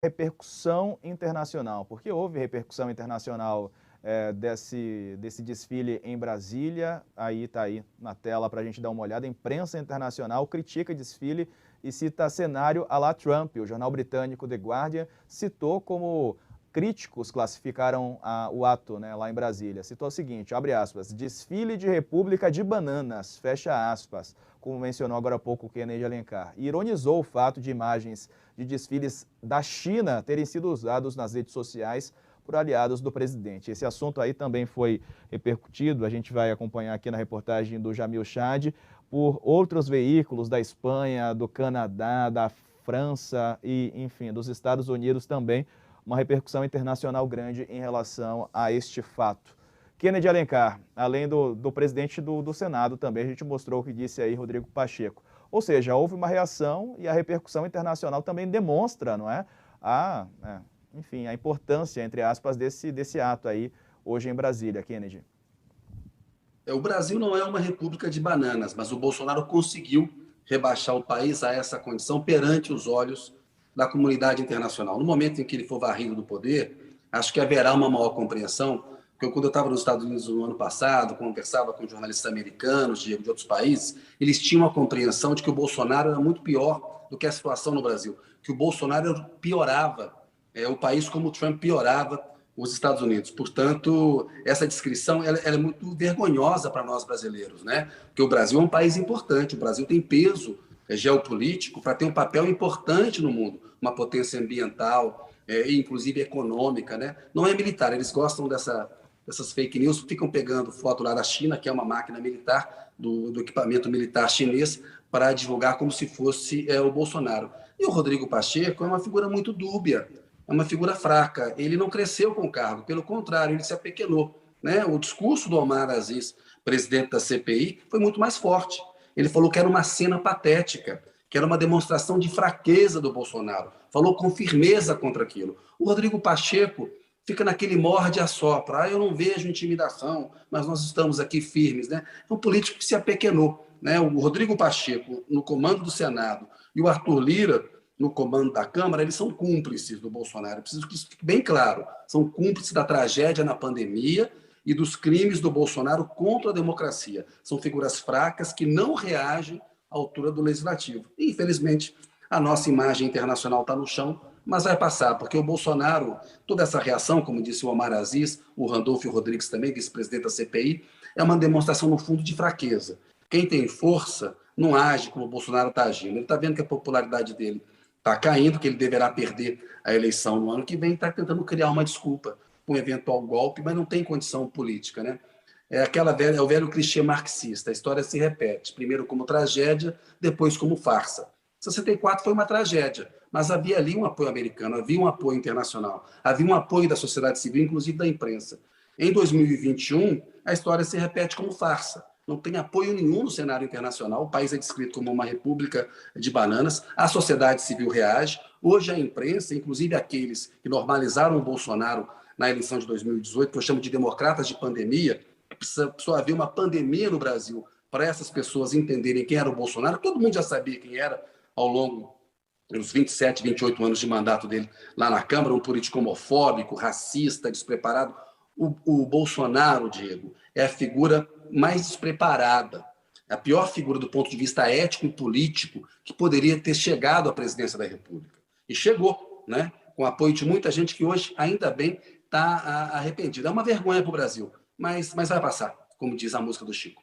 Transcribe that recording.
repercussão internacional, porque houve repercussão internacional desse desfile em Brasília. Aí está aí na tela para a gente dar uma olhada. A imprensa internacional critica desfile e cita cenário à la Trump. O jornal britânico The Guardian citou como críticos classificaram o ato, né, lá em Brasília. Citou o seguinte, abre aspas, desfile de República de Bananas, fecha aspas, como mencionou agora há pouco o Kennedy Alencar. E ironizou o fato de imagens de desfiles da China terem sido usados nas redes sociais por aliados do presidente. Esse assunto aí também foi repercutido, a gente vai acompanhar aqui na reportagem do Jamil Chad, por outros veículos da Espanha, do Canadá, da França e, enfim, dos Estados Unidos também, uma repercussão internacional grande em relação a este fato. Kennedy Alencar, além do presidente do Senado também, a gente mostrou o que disse aí Rodrigo Pacheco. Ou seja, houve uma reação e a repercussão internacional também demonstra, não é? Enfim, a importância, entre aspas, desse ato aí hoje em Brasília, Kennedy. O Brasil não é uma república de bananas, mas o Bolsonaro conseguiu rebaixar o país a essa condição perante os olhos da comunidade internacional. No momento em que ele for varrido do poder, acho que haverá uma maior compreensão, porque quando eu estava nos Estados Unidos no ano passado, conversava com jornalistas americanos de outros países, eles tinham a compreensão de que o Bolsonaro era muito pior do que a situação no Brasil, que o Bolsonaro piorava o país como o Trump piorava os Estados Unidos. Portanto, essa descrição ela é muito vergonhosa para nós brasileiros, né? Porque o Brasil é um país importante, o Brasil tem peso geopolítico para ter um papel importante no mundo, uma potência ambiental e inclusive econômica, né? Não é militar, eles gostam dessas fake news, ficam pegando foto lá da China, que é uma máquina militar, do equipamento militar chinês, para divulgar como se fosse o Bolsonaro. E o Rodrigo Pacheco é uma figura muito dúbia, é uma figura fraca. Ele não cresceu com o cargo, pelo contrário, ele se apequenou, né? O discurso do Omar Aziz, presidente da CPI, foi muito mais forte. Ele falou que era uma cena patética, que era uma demonstração de fraqueza do Bolsonaro. Falou com firmeza contra aquilo. O Rodrigo Pacheco fica naquele morde a sopra. Eu não vejo intimidação, mas nós estamos aqui firmes, né? É um político que se apequenou, né? O Rodrigo Pacheco, no comando do Senado, e o Arthur Lira, no comando da Câmara, eles são cúmplices do Bolsonaro. Eu preciso que isso fique bem claro. São cúmplices da tragédia na pandemia e dos crimes do Bolsonaro contra a democracia. São figuras fracas que não reagem à altura do legislativo. E, infelizmente, a nossa imagem internacional está no chão, mas vai passar, porque o Bolsonaro, toda essa reação, como disse o Omar Aziz, o Randolfo Rodrigues também, vice-presidente da CPI, é uma demonstração, no fundo, de fraqueza. Quem tem força não age como o Bolsonaro está agindo. Ele está vendo que a popularidade dele está caindo, que ele deverá perder a eleição no ano que vem, está tentando criar uma desculpa para um eventual golpe, mas não tem condição política, né? É o velho clichê marxista, a história se repete, primeiro como tragédia, depois como farsa. 64 foi uma tragédia, mas havia ali um apoio americano, havia um apoio internacional, havia um apoio da sociedade civil, inclusive da imprensa. Em 2021, a história se repete como farsa. Não tem apoio nenhum no cenário internacional, o país é descrito como uma república de bananas, a sociedade civil reage, hoje a imprensa, inclusive aqueles que normalizaram o Bolsonaro na eleição de 2018, que eu chamo de democratas de pandemia, precisou haver uma pandemia no Brasil para essas pessoas entenderem quem era o Bolsonaro, todo mundo já sabia quem era ao longo dos 27, 28 anos de mandato dele lá na Câmara, um político homofóbico, racista, despreparado. O Bolsonaro, Diego, é a figura mais despreparada, a pior figura do ponto de vista ético e político que poderia ter chegado à presidência da República. E chegou, né? Com o apoio de muita gente que hoje, ainda bem, está arrependida. É uma vergonha para o Brasil, mas vai passar, como diz a música do Chico.